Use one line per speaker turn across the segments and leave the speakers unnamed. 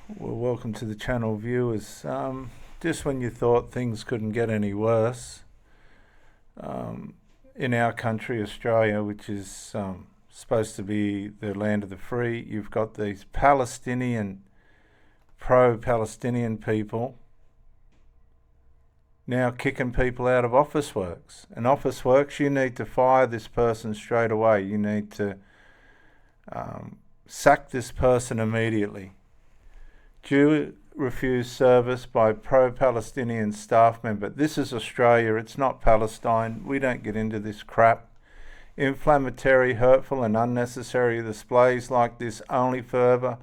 Well, welcome to the channel, viewers. Just when you thought things couldn't get any worse, in our country, Australia, which is supposed to be the land of the free, you've got these pro-Palestinian people now kicking people out of Officeworks. And Officeworks, you need to fire this person straight away. You need to sack this person immediately. Jew refused service by pro-Palestinian staff member. This is Australia, it's not Palestine. We don't get into this crap. Inflammatory, hurtful and unnecessary displays like this only further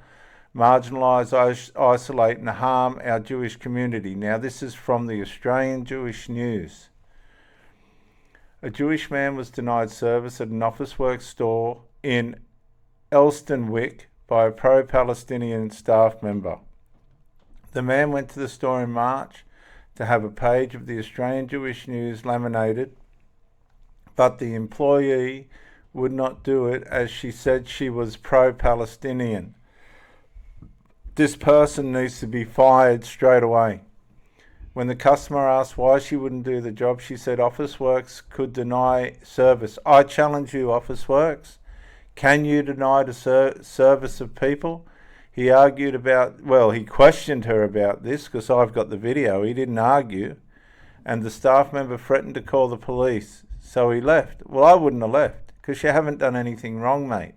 marginalise, isolate and harm our Jewish community. Now this is from the Australian Jewish News. A Jewish man was denied service at an Officeworks store in Elstonwick by a pro-Palestinian staff member. The man went to the store in March to have a page of the Australian Jewish News laminated, but the employee would not do it as she said she was pro-Palestinian. This person needs to be fired straight away. When the customer asked why she wouldn't do the job, she said Officeworks could deny service. I challenge you, Officeworks. Can you deny the service of people? He argued he questioned her about this because I've got the video. He didn't argue. And the staff member threatened to call the police. So he left. Well, I wouldn't have left because you haven't done anything wrong, mate.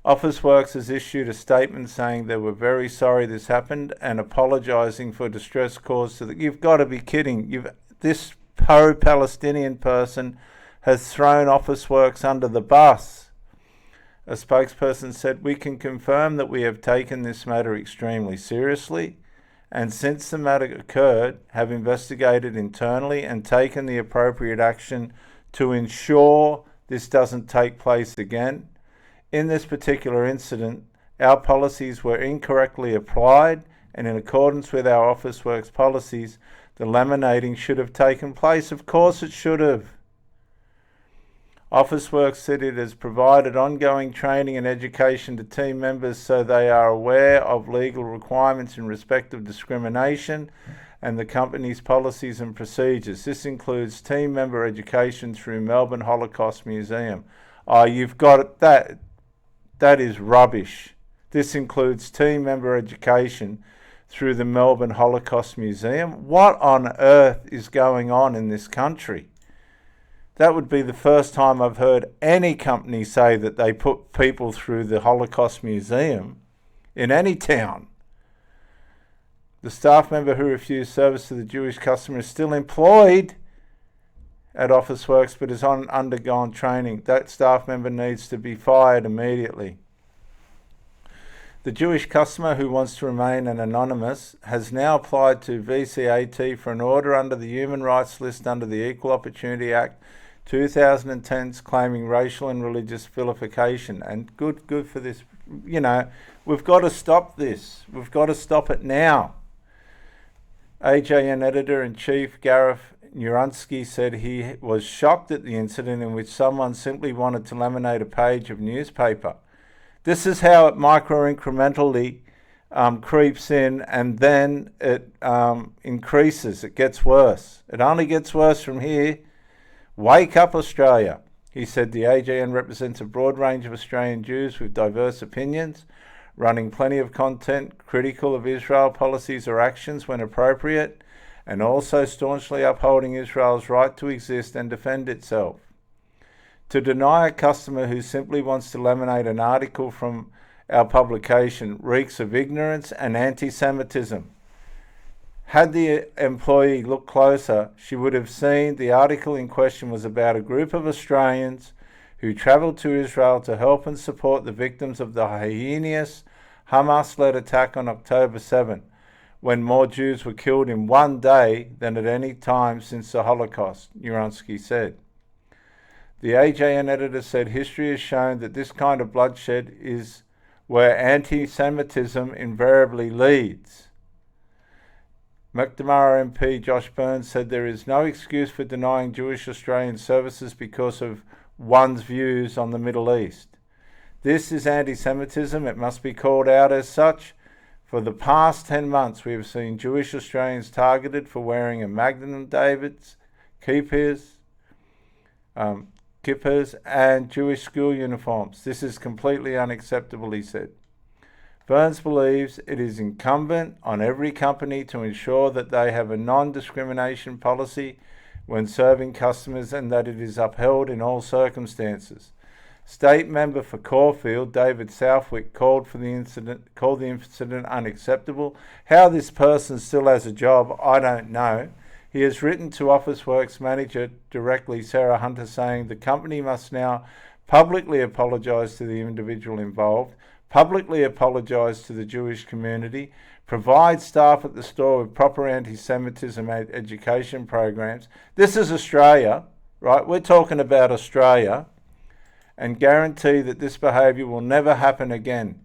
Officeworks has issued a statement saying they were very sorry this happened and apologising for distress caused to the... You've got to be kidding. This pro-Palestinian person has thrown Officeworks under the bus. A spokesperson said, "We can confirm that we have taken this matter extremely seriously and since the matter occurred have investigated internally and taken the appropriate action to ensure this doesn't take place again. In this particular incident, our policies were incorrectly applied and in accordance with our Officeworks policies, the laminating should have taken place." Of course it should have. Officeworks said it has provided ongoing training and education to team members so they are aware of legal requirements in respect of discrimination and the company's policies and procedures. This includes team member education through Melbourne Holocaust Museum. Oh, you've got it. That is rubbish. This includes team member education through the Melbourne Holocaust Museum. What on earth is going on in this country? That would be the first time I've heard any company say that they put people through the Holocaust Museum in any town. The staff member who refused service to the Jewish customer is still employed at Officeworks but has undergone training. That staff member needs to be fired immediately. The Jewish customer, who wants to remain anonymous, has now applied to VCAT for an order under the Human Rights List under the Equal Opportunity Act 2010, claiming racial and religious vilification. And good for this. We've got to stop this. We've got to stop it now. AJN Editor-in-Chief Gareth Nurunsky said he was shocked at the incident in which someone simply wanted to laminate a page of newspaper. This is how it micro-incrementally creeps in, and then it increases. It gets worse. It only gets worse from here. Wake up, Australia. He said the AJN represents a broad range of Australian Jews with diverse opinions, running plenty of content critical of Israel policies or actions when appropriate, and also staunchly upholding Israel's right to exist and defend itself. To deny a customer who simply wants to laminate an article from our publication reeks of ignorance and anti-Semitism. Had the employee looked closer, she would have seen the article in question was about a group of Australians who travelled to Israel to help and support the victims of the heinous Hamas-led attack on October 7, when more Jews were killed in one day than at any time since the Holocaust, Nurunsky said. The AJN editor said history has shown that this kind of bloodshed is where anti-Semitism invariably leads. McNamara MP Josh Burns said there is no excuse for denying Jewish Australian services because of one's views on the Middle East. This is anti-Semitism. It must be called out as such. For the past 10 months, we have seen Jewish Australians targeted for wearing a Magnum David's, kippahs, and Jewish school uniforms. This is completely unacceptable, he said. Burns believes it is incumbent on every company to ensure that they have a non-discrimination policy when serving customers and that it is upheld in all circumstances. State member for Caulfield, David Southwick, called the incident unacceptable. How this person still has a job, I don't know. He has written to Officeworks manager directly, Sarah Hunter, saying the company must now publicly apologise to the individual involved, publicly apologise to the Jewish community, provide staff at the store with proper anti-Semitism education programs. This is Australia, right? We're talking about Australia. And guarantee that this behaviour will never happen again.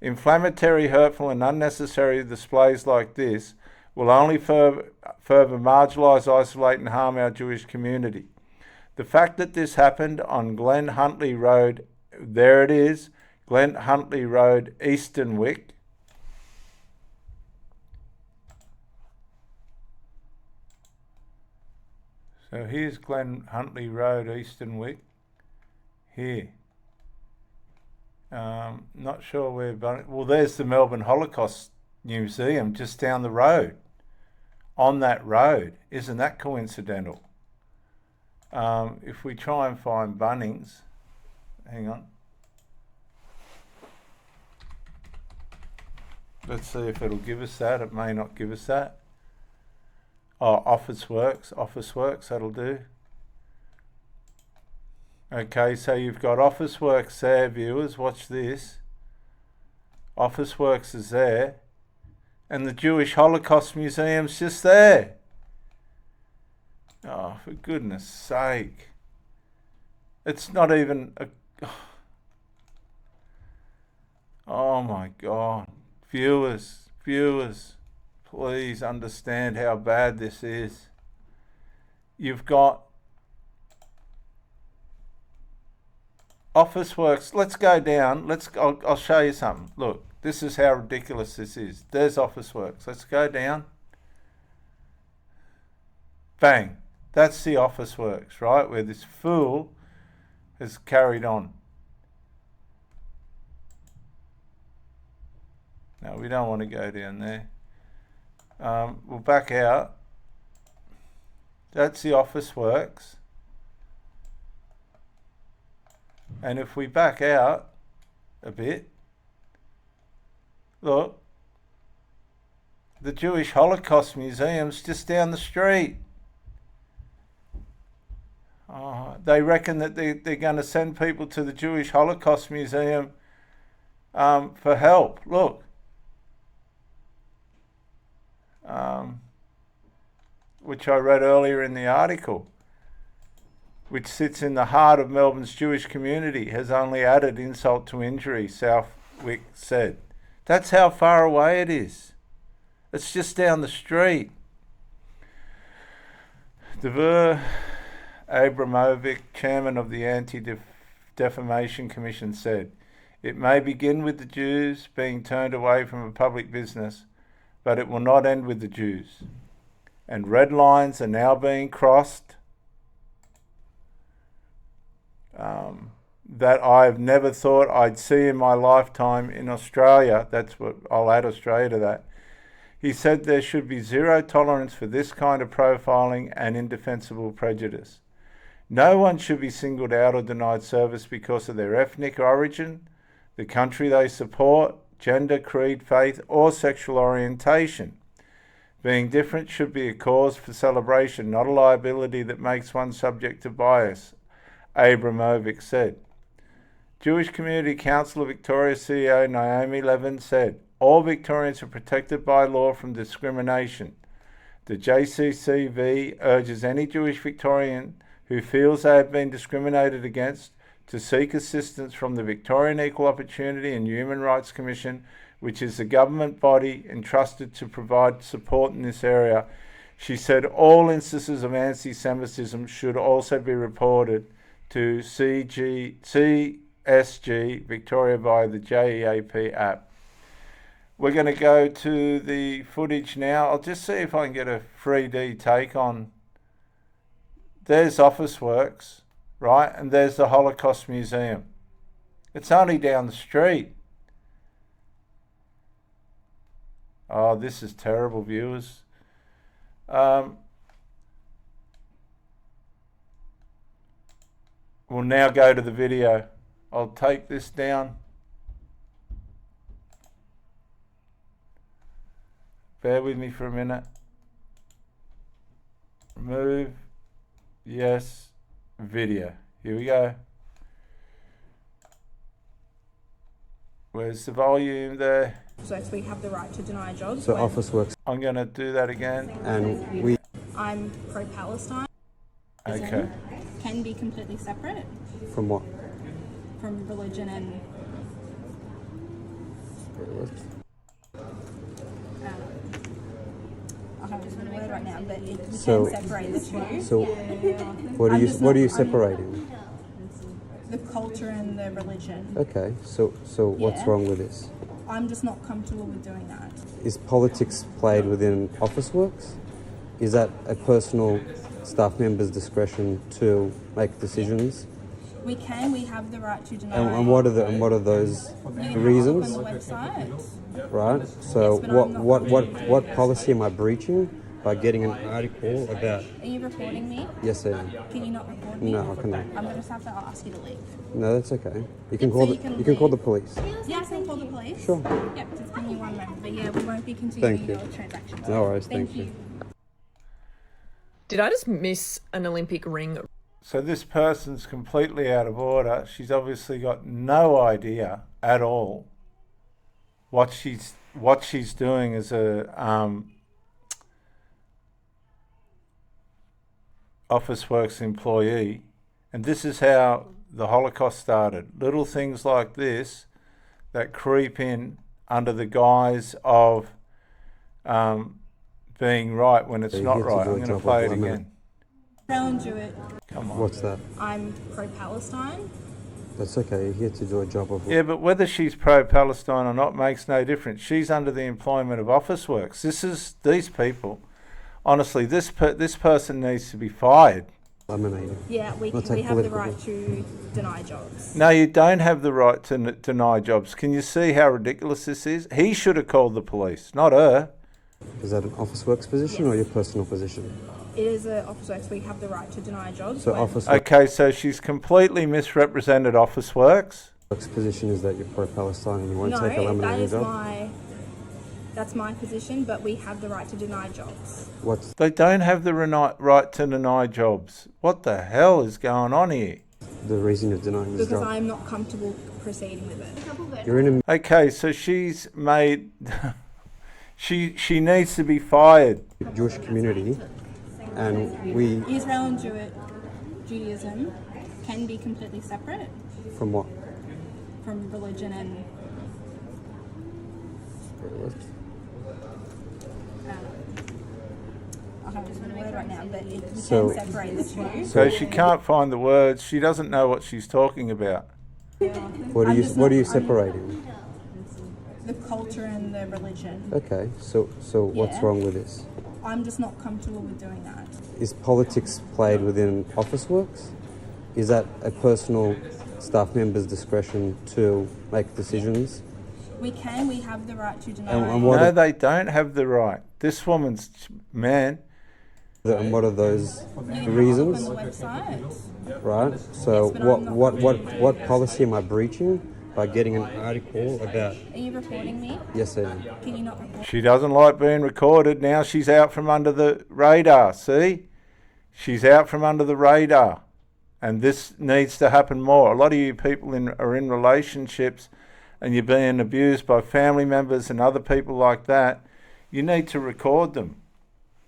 Inflammatory, hurtful and unnecessary displays like this will only further marginalise, isolate and harm our Jewish community. The fact that this happened on Glen Huntly Road, there it is, Glen Huntly Road, Eastonwick. So here's Glen Huntly Road, Eastonwick. Here. Not sure where, but well, there's the Melbourne Holocaust Museum just down the road. On that road. Isn't that coincidental? If we try and find Bunnings, hang on. Let's see if it'll give us that. It may not give us that. Oh, Officeworks, that'll do. Okay, so you've got Officeworks there, viewers. Watch this. Officeworks is there. And the Jewish Holocaust Museum's just there. Oh, for goodness sake. It's not even a... Oh my God. Viewers, please understand how bad this is. You've got Officeworks. Let's go down. I'll show you something. Look, this is how ridiculous this is. There's Officeworks. Let's go down. Bang. That's the Officeworks, right? Where this fool has carried on. No, we don't want to go down there. We'll back out. That's the Officeworks. And if we back out a bit, look, the Jewish Holocaust Museum's just down the street. They reckon that they're going to send people to the Jewish Holocaust Museum for help. Look. Which I read earlier in the article, which sits in the heart of Melbourne's Jewish community, has only added insult to injury, Southwick said. That's how far away it is. It's just down the street. Dever Abramovic, chairman of the Anti-Defamation Commission, said, "It may begin with the Jews being turned away from a public business, but it will not end with the Jews. And red lines are now being crossed that I've never thought I'd see in my lifetime in Australia." That's what I'll add Australia to that. He said there should be zero tolerance for this kind of profiling and indefensible prejudice. No one should be singled out or denied service because of their ethnic origin, the country they support, gender, creed, faith, or sexual orientation. Being different should be a cause for celebration, not a liability that makes one subject to bias, Abramovic said. Jewish Community Council of Victoria CEO Naomi Levin said, "All Victorians are protected by law from discrimination. The JCCV urges any Jewish Victorian who feels they have been discriminated against to seek assistance from the Victorian Equal Opportunity and Human Rights Commission, which is the government body entrusted to provide support in this area." She said all instances of anti-Semitism should also be reported to CSG Victoria via the JEAP app. We're going to go to the footage now. I'll just see if I can get a 3D take on. There's Officeworks, right? And there's the Holocaust Museum. It's only down the street. Oh, this is terrible, viewers. We'll now go to the video. I'll take this down. Bear with me for a minute. Remove. Yes. Video. Here we go. Where's the volume there?
So we have the right to deny jobs.
So Officeworks.
I'm going to do that again.
And we...
I'm pro-Palestine.
Okay.
Can be completely separate
From what?
from religion and I can't remember the word right now, but you
So-
can separate the two.
So what are you separating?
The culture and the religion.
Okay, so what's
Yeah.
wrong with this?
I'm just not comfortable with doing that.
Is politics played within Officeworks? Is that a personal staff member's discretion to make decisions?
We have the right to deny.
And what are those reasons?
On the website.
Right. So
Yes, but I'm not-
what policy am I breaching by getting an article about?
Are you recording me?
Yes, I am.
Can you not record me?
No, I cannot.
I'm going to have to ask you to leave.
No, that's okay. You can
So
call
you
the
can
you can call the
leave.
police.
Yeah, I can call the police.
Sure.
Yep, just give me one moment. But yeah, we won't be continuing
Thank you.
your transactions.
No worries. Thank you.
Did I just miss an Olympic ring?
So this person's completely out of order. She's obviously got no idea at all what she's doing as a Officeworks employee. And this is how the Holocaust started. Little things like this that creep in under the guise of being right when it's
So you
not
get to
right.
do
I'm
a
going to
job
play
of
it
1
again.
minute.
Challenge it.
Come on.
What's that?
I'm pro-Palestine.
That's okay. You're here to do a job of...
Yeah, but whether she's pro-Palestine or not makes no difference. She's under the employment of Officeworks. These people. Honestly, this person needs to be fired.
Laminating.
Yeah, we
Not
have the
political.
right to deny jobs.
No, you don't have the right to deny jobs. Can you see how ridiculous this is? He should have called the police, not her.
Is that an Officeworks position or your personal position?
It is an Officeworks. We have the right to deny jobs.
So
when-
Officeworks
Okay, so she's completely misrepresented Officeworks.
position is that you're pro-Palestine and you won't
No,
take a
that
laminating
is
job?
that's my position, but we have the right to deny jobs.
What's
They don't have the right to deny jobs. What the hell is going on here?
the reason you're denying this
Because
job?
I'm not comfortable proceeding with it.
You're in a
Okay, so she's made... she needs to be fired.
Jewish community and we...
Israel and Judaism can be completely separate
From what?
from religion and I can't remember the word right now, but you
So-
can separate the two.
So she can't find the words. She doesn't know what she's talking about.
What are
I'm
you
just
what are
not-
you separating?
The culture and the religion.
Okay, so what's
Yeah.
wrong with this?
I'm just not comfortable with doing that.
Is politics played within Officeworks? Is that a personal staff member's discretion to make decisions?
We have the right to deny.
And what
No,
are,
they don't have the right. This woman's... Man,
and what are those
You can have a
reasons?
look on the website.
Right. So
Yes, but I'm not-
what policy am I breaching by getting an article about?
Are you recording me?
Yes, I am.
Can you not record?
she doesn't like being recorded. Now she's out from under the radar, see? She's out from under the radar. And this needs to happen more. A lot of you people are in relationships and you're being abused by family members and other people like that. You need to record them.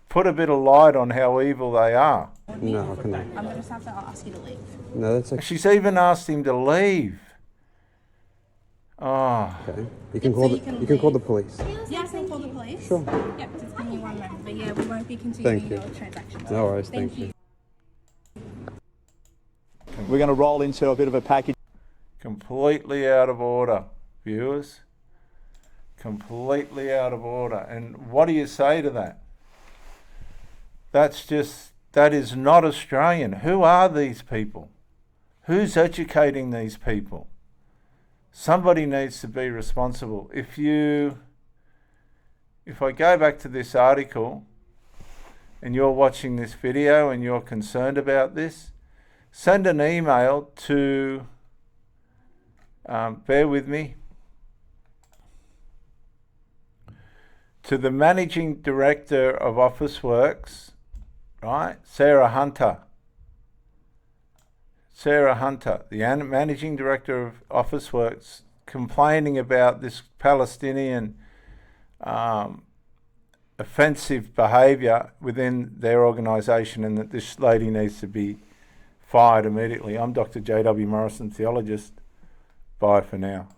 Put a bit of light on how evil they are.
No, I cannot.
I'm going to have to ask you to leave.
No, that's okay.
She's even asked him to leave. Oh,
Okay. You can
So
call
you
the
can
you can call the
leave.
police.
Yeah, I can call the police.
Sure.
Yep, just give me one moment. But yeah, we won't be continuing
Thank you.
your transactions.
No worries. Thank you.
We're going to roll into a bit of a package.
completely out of order, viewers. completely out of order. And what do you say to that? That is not Australian. Who are these people? Who's educating these people? Somebody needs to be responsible. If I go back to this article and you're watching this video and you're concerned about this, send an email to, bear with me, to the Managing Director of Officeworks, right? Sarah Hunter, the Managing Director of Officeworks, complaining about this Palestinian offensive behaviour within their organisation, and that this lady needs to be fired immediately. I'm Dr. J.W. Morrison, theologist. Bye for now.